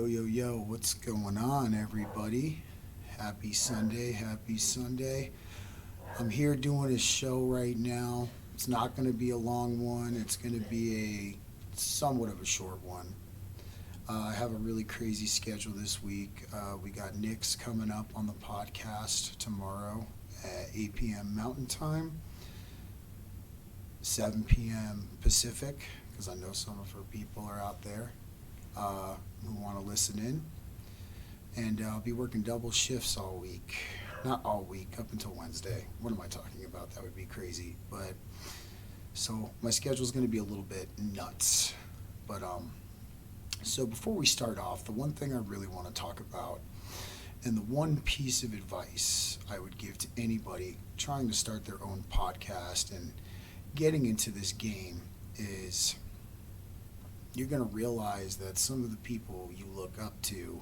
Yo, yo, yo, what's going on, everybody? Happy Sunday, happy Sunday. I'm here doing a show right now. It's not going to be a long one, it's going to be a somewhat of a short one. I have a really crazy schedule this week. We got Nick's coming up on the podcast tomorrow at 8 p.m. Mountain Time, 7 p.m. Pacific, because I know some of her people are out there who want to listen in. And I'll be working double shifts all week. Not all week, up until Wednesday. What am I talking about? That would be crazy. But so my schedule is going to be a little bit nuts. But so before we start off, the one thing I really want to talk about, and the one piece of advice I would give to anybody trying to start their own podcast and getting into this game is you're going to realize that some of the people you look up to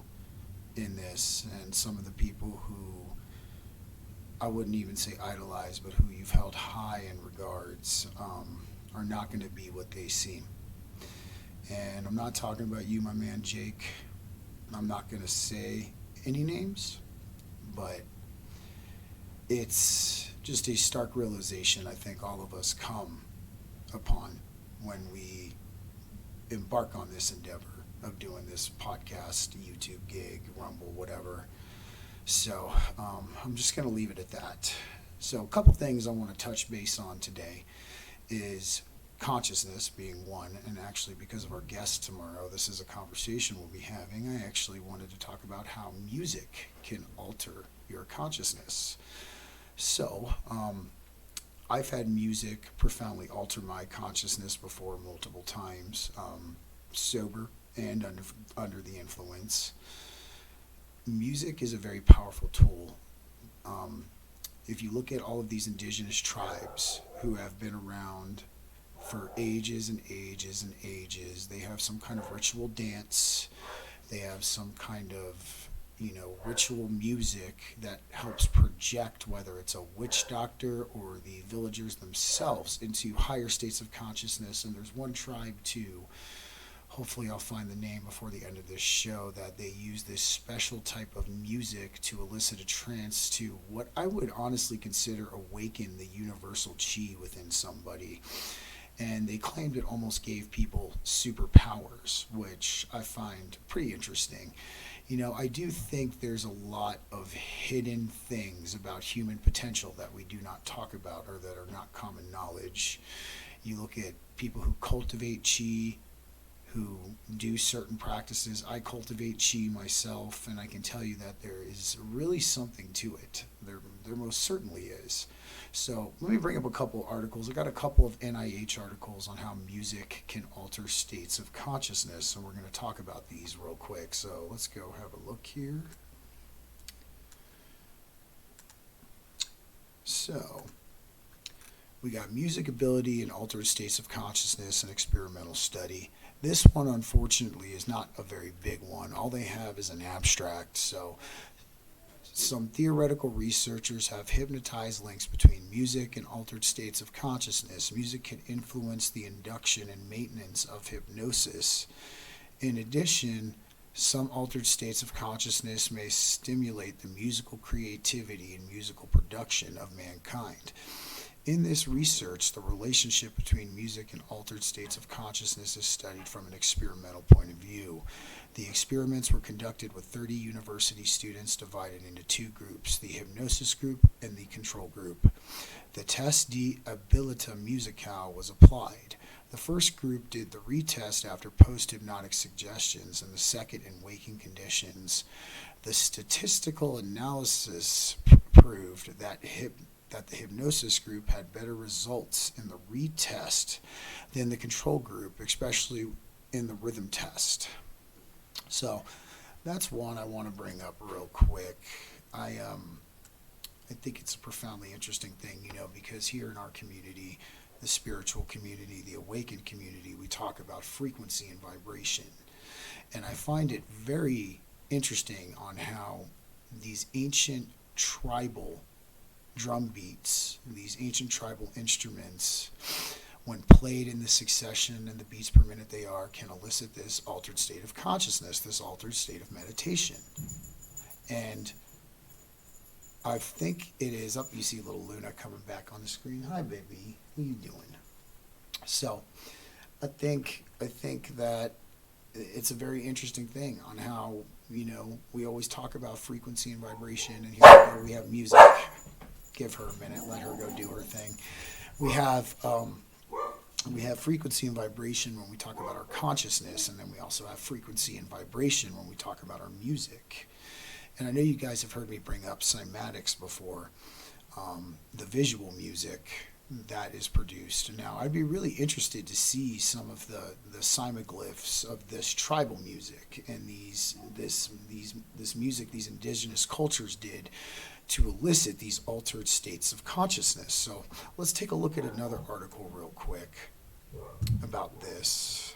in this and some of the people who I wouldn't even say idolize, but who you've held high in regards are not going to be what they seem. And I'm not talking about you, my man Jake. I'm not going to say any names, but it's just a stark realization I think all of us come upon when we embark on this endeavor of doing this podcast, YouTube gig, Rumble, whatever. So I'm just going to leave it at that. So a couple things I want to touch base on today is consciousness being one, and actually because of our guest tomorrow, this is a conversation we'll be having. I actually wanted to talk about how music can alter your consciousness. So I've had music profoundly alter my consciousness before multiple times, sober and under the influence. Music is a very powerful tool. If you look at all of these indigenous tribes who have been around for ages and ages and ages, they have some kind of ritual dance, they have some kind of ritual music that helps project, whether it's a witch doctor or the villagers themselves, into higher states of consciousness. And there's one tribe too, hopefully I'll find the name before the end of this show, that they use this special type of music to elicit a trance to what I would honestly consider awaken the universal chi within somebody. And they claimed it almost gave people superpowers, which I find pretty interesting. I do think there's a lot of hidden things about human potential that we do not talk about or that are not common knowledge. You look at people who cultivate chi, who do certain practices. I cultivate chi myself, and I can tell you that there is really something to it. There most certainly is. So let me bring up a couple articles. I got a couple of NIH articles on how music can alter states of consciousness, and we're going to talk about these real quick. So let's go have a look here. So we got music ability and altered states of consciousness, an experimental study. This one, unfortunately, is not a very big one. All they have is an abstract. So some theoretical researchers have hypnotized links between music and altered states of consciousness. Music can influence the induction and maintenance of hypnosis. In addition, some altered states of consciousness may stimulate the musical creativity and musical production of mankind. In this research, the relationship between music and altered states of consciousness is studied from an experimental point of view. The experiments were conducted with 30 university students divided into two groups, the hypnosis group and the control group. The test de habilita musicale was applied. The first group did the retest after post-hypnotic suggestions and the second in waking conditions. The statistical analysis proved that the hypnosis group had better results in the retest than the control group, especially in the rhythm test. So that's one I want to bring up real quick. I think it's a profoundly interesting thing, because here in our community, the spiritual community, the awakened community, we talk about frequency and vibration. And I find it very interesting on how these ancient tribal drum beats, these ancient tribal instruments, when played in the succession and the beats per minute they are, can elicit this altered state of consciousness, this altered state of meditation. And I think it is up. You see little Luna coming back on the screen. Hi, baby. What are you doing? So, I think that it's a very interesting thing on how, we always talk about frequency and vibration, and here we have music. Give her a minute. Let her go do her thing. We have frequency and vibration when we talk about our consciousness, and then we also have frequency and vibration when we talk about our music. And I know you guys have heard me bring up cymatics before, the visual music that is produced. Now, I'd be really interested to see some of the cymoglyphs of this tribal music and this music these indigenous cultures did to elicit these altered states of consciousness. So let's take a look at another article real quick about this.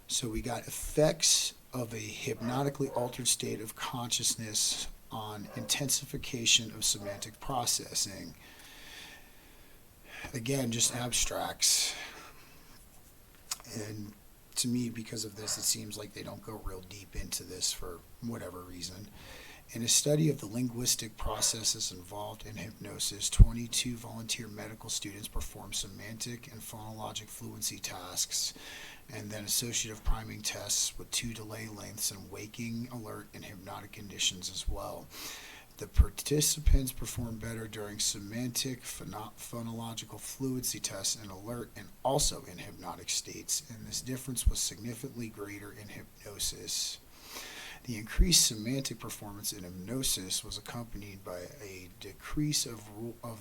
So we got effects of a hypnotically altered state of consciousness on intensification of semantic processing. Again, just abstracts. And to me, because of this, it seems like they don't go real deep into this for whatever reason. In a study of the linguistic processes involved in hypnosis, 22 volunteer medical students performed semantic and phonologic fluency tasks and then associative priming tests with 2 delay lengths in waking, alert, and hypnotic conditions as well. The participants performed better during semantic, phonological fluency tests in alert and also in hypnotic states, and this difference was significantly greater in hypnosis. The increased semantic performance in hypnosis was accompanied by a decrease of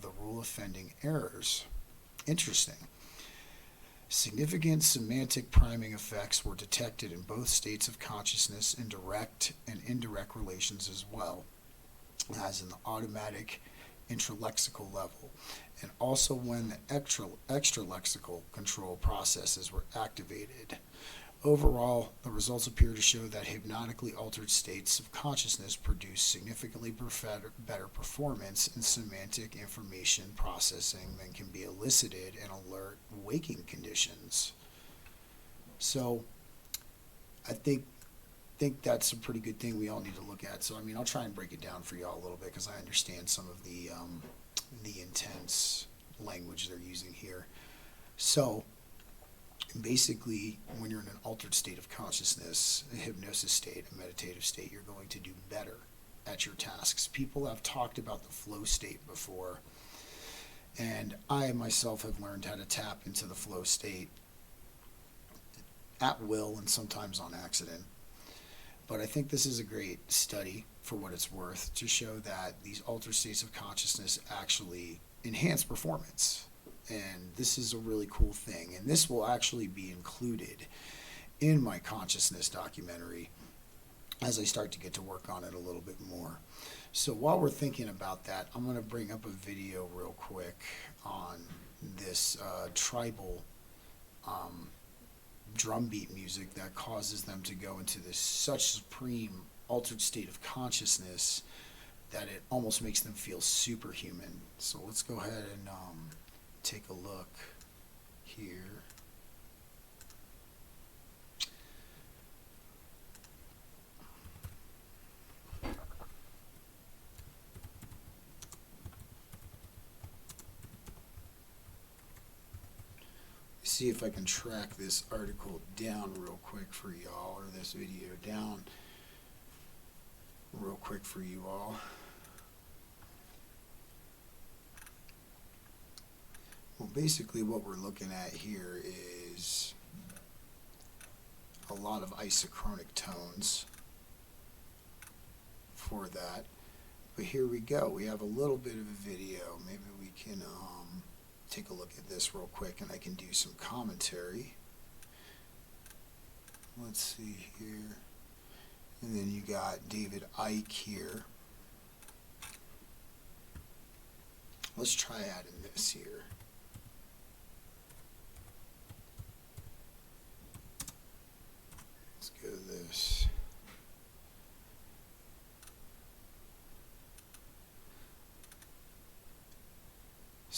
the rule offending errors. Interesting. Significant semantic priming effects were detected in both states of consciousness in direct and indirect relations as well as in the automatic intralexical level, and also when the extralexical control processes were activated. Overall, the results appear to show that hypnotically altered states of consciousness produce significantly better performance in semantic information processing than can be elicited in alert waking conditions. So, I think that's a pretty good thing we all need to look at. So, I'll try and break it down for y'all a little bit because I understand some of the intense language they're using here. So, basically, when you're in an altered state of consciousness, a hypnosis state, a meditative state, you're going to do better at your tasks. People have talked about the flow state before, and I myself have learned how to tap into the flow state at will and sometimes on accident. But I think this is a great study for what it's worth to show that these altered states of consciousness actually enhance performance. And this is a really cool thing. And this will actually be included in my consciousness documentary as I start to get to work on it a little bit more. So while we're thinking about that, I'm going to bring up a video real quick on this tribal drum beat music that causes them to go into this such supreme altered state of consciousness that it almost makes them feel superhuman. So let's go ahead and take a look here. See if I can track this article down real quick for y'all, or this video down real quick for you all. Well, basically what we're looking at here is a lot of isochronic tones for that. But here we go. We have a little bit of a video. Maybe we can take a look at this real quick and I can do some commentary. Let's see here. And then you got David Icke here. Let's try adding this here. Let's go to this.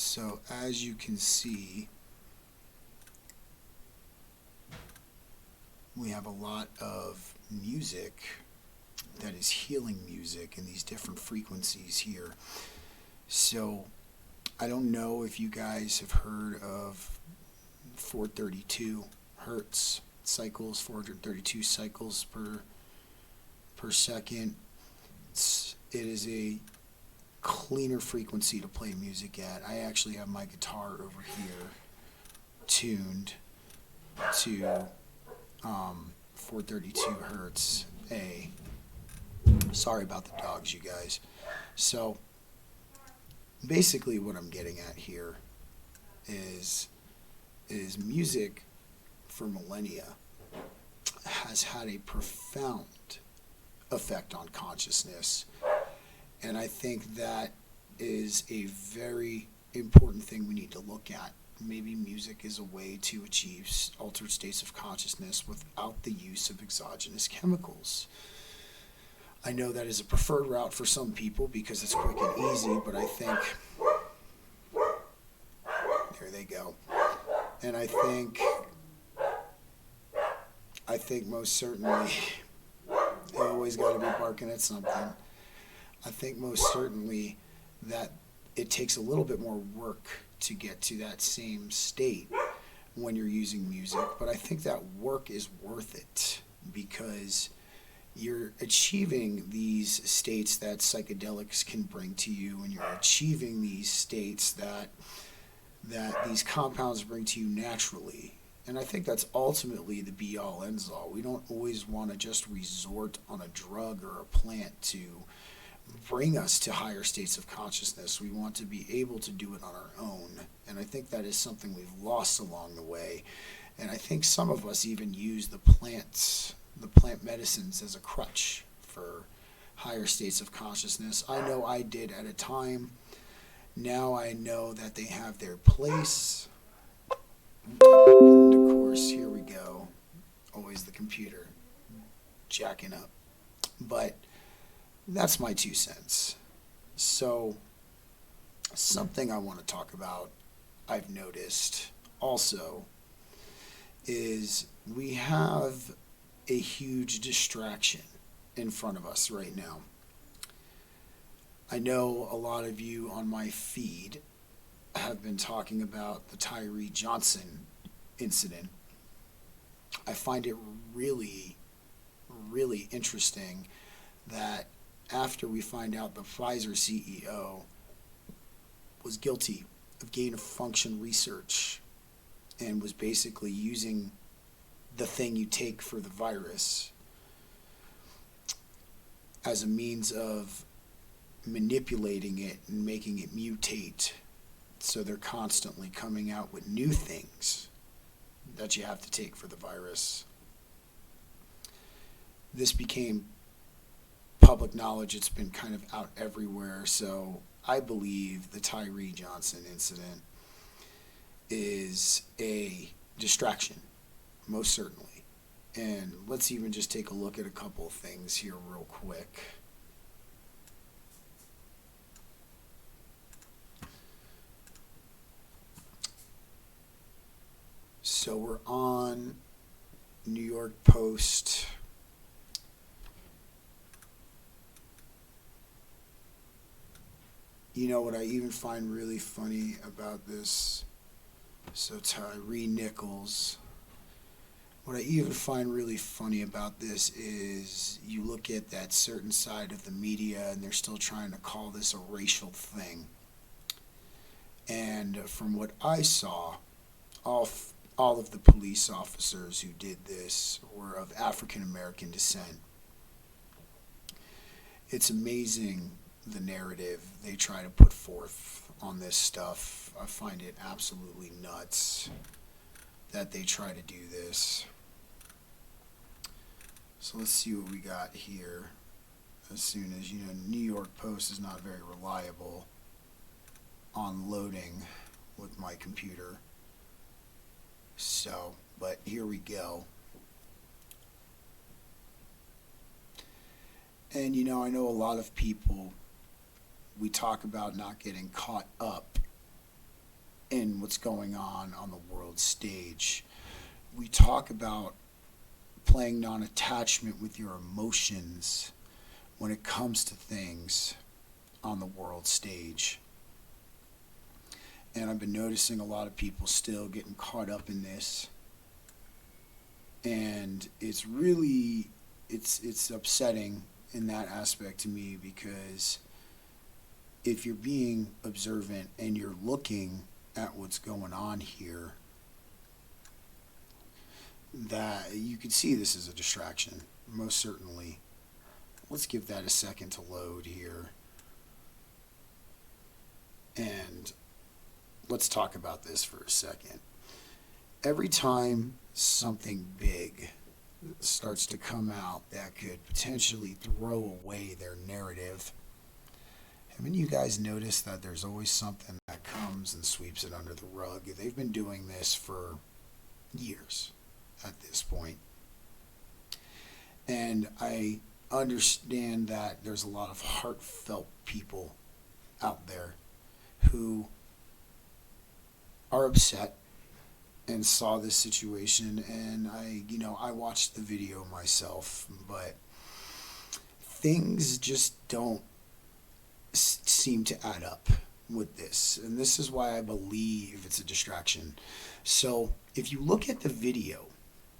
So as you can see, we have a lot of music that is healing music in these different frequencies here. So I don't know if you guys have heard of 432 hertz cycles, 432 cycles per second. It is a cleaner frequency to play music at. I actually have my guitar over here tuned to 432 hertz A. Sorry about the dogs, you guys. So basically what I'm getting at here is music for millennia has had a profound effect on consciousness. And I think that is a very important thing we need to look at. Maybe music is a way to achieve altered states of consciousness without the use of exogenous chemicals. I know that is a preferred route for some people because it's quick and easy, but I think, there they go. And I think most certainly, they always got to be barking at something. I think most certainly that it takes a little bit more work to get to that same state when you're using music, but I think that work is worth it because you're achieving these states that psychedelics can bring to you, and you're achieving these states that these compounds bring to you naturally. And I think that's ultimately the be-all, ends-all. We don't always want to just resort on a drug or a plant to bring us to higher states of consciousness. We want to be able to do it on our own. And I think that is something we've lost along the way. And I think some of us even use the plant medicines as a crutch for higher states of consciousness. I know I did at a time. Now I know that they have their place. And of course, here we go. Always the computer jacking up. But that's my 2 cents. So, something I want to talk about, I've noticed also, is we have a huge distraction in front of us right now. I know a lot of you on my feed have been talking about the Tyree Johnson incident. I find it really, really interesting that after we find out the Pfizer CEO was guilty of gain-of-function research and was basically using the thing you take for the virus as a means of manipulating it and making it mutate. So they're constantly coming out with new things that you have to take for the virus. This became public knowledge. It's been kind of out everywhere. So I believe the Tyree Johnson incident is a distraction, most certainly. And let's even just take a look at a couple of things here real quick. So we're on New York Post. You know what I even find really funny about this? So Tyree Nichols. What I even find really funny about this is you look at that certain side of the media and they're still trying to call this a racial thing. And from what I saw, all of the police officers who did this were of African American descent. It's amazing the narrative they try to put forth on this stuff. I find it absolutely nuts that they try to do this. So let's see what we got here. As soon as, New York Post is not very reliable on loading with my computer. So, but here we go. And I know a lot of people, we talk about not getting caught up in what's going on the world stage. We talk about playing non-attachment with your emotions when it comes to things on the world stage. And I've been noticing a lot of people still getting caught up in this. And it's really, it's upsetting in that aspect to me, because if you're being observant and you're looking at what's going on here, that you can see this is a distraction, most certainly. Let's give that a second to load here. And let's talk about this for a second. Every time something big starts to come out that could potentially throw away their narrative, haven't you guys noticed that there's always something that comes and sweeps it under the rug? They've been doing this for years at this point. And I understand that there's a lot of heartfelt people out there who are upset and saw this situation, and I watched the video myself, but things just don't seem to add up with this, and this is why I believe it's a distraction. So if you look at the video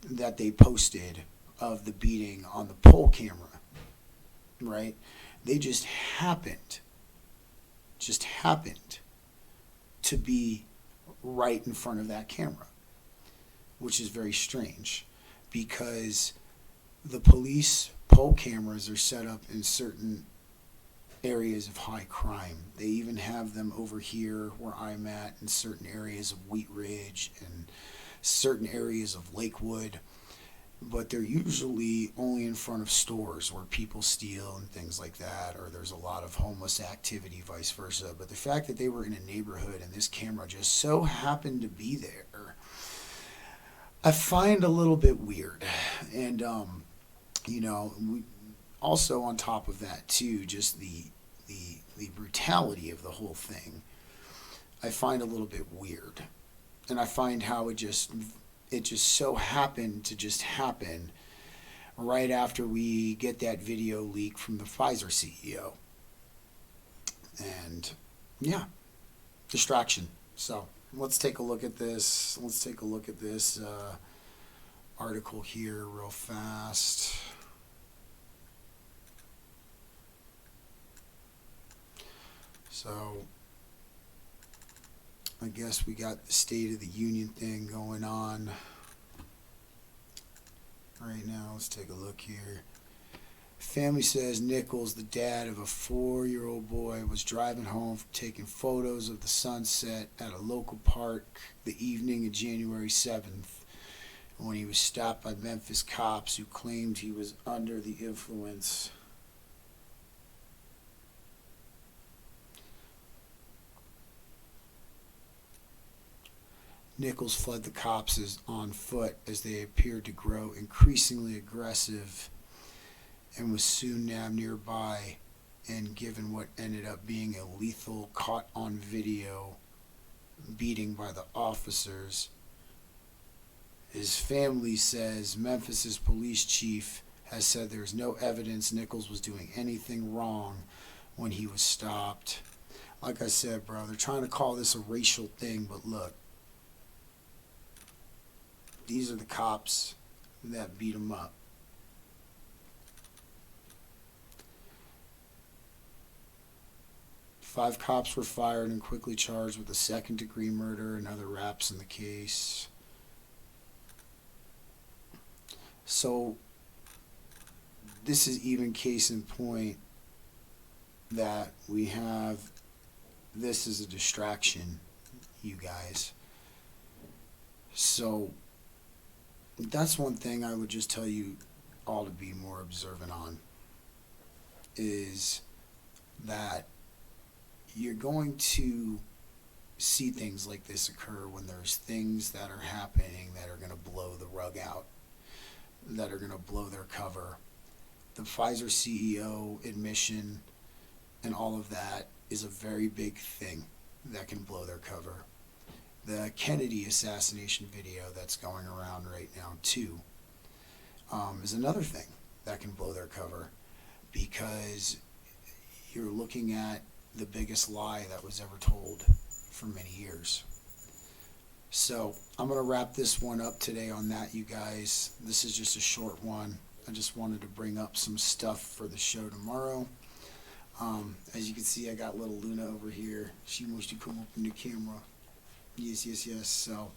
that they posted of the beating on the poll camera, right, they just happened to be right in front of that camera, which is very strange, because the police poll cameras are set up in certain areas of high crime. They even have them over here where I'm at, in certain areas of Wheat Ridge and certain areas of Lakewood, but they're usually only in front of stores where people steal and things like that, or there's a lot of homeless activity, vice versa. But the fact that they were in a neighborhood and this camera just so happened to be there, I find a little bit weird. And we also, on top of that too, just the brutality of the whole thing, I find a little bit weird. And I find how it just so happened to just happen right after we get that video leak from the Pfizer CEO. And yeah, distraction. So let's take a look at this. Let's take a look at this article here real fast. So I guess we got the State of the Union thing going on right now. Let's take a look here. Family says Nichols, the dad of a 4-year-old boy, was driving home from taking photos of the sunset at a local park the evening of January 7th when he was stopped by Memphis cops who claimed he was under the influence. Nichols fled the cops on foot as they appeared to grow increasingly aggressive, and was soon nabbed nearby and given what ended up being a lethal, caught on video beating by the officers. His family says Memphis's police chief has said there is no evidence Nichols was doing anything wrong when he was stopped. Like I said, bro, they're trying to call this a racial thing, but look, these are the cops that beat him up. Five cops were fired and quickly charged with a second-degree murder and other raps in the case. So this is even case in point that we have this as a distraction, you guys. So that's one thing I would just tell you all to be more observant on, is that you're going to see things like this occur when there's things that are happening that are going to blow the rug out, that are going to blow their cover. The Pfizer CEO admission and all of that is a very big thing that can blow their cover. the Kennedy assassination video that's going around right now too, is another thing that can blow their cover, because you're looking at the biggest lie that was ever told for many years. So I'm going to wrap this one up today on that, you guys. This is just a short one. I just wanted to bring up some stuff for the show tomorrow. As you can see, I got little Luna over here. She wants to come up in the camera. Yes, yes, yes. So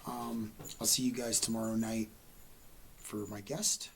I'll see you guys tomorrow night for my guest.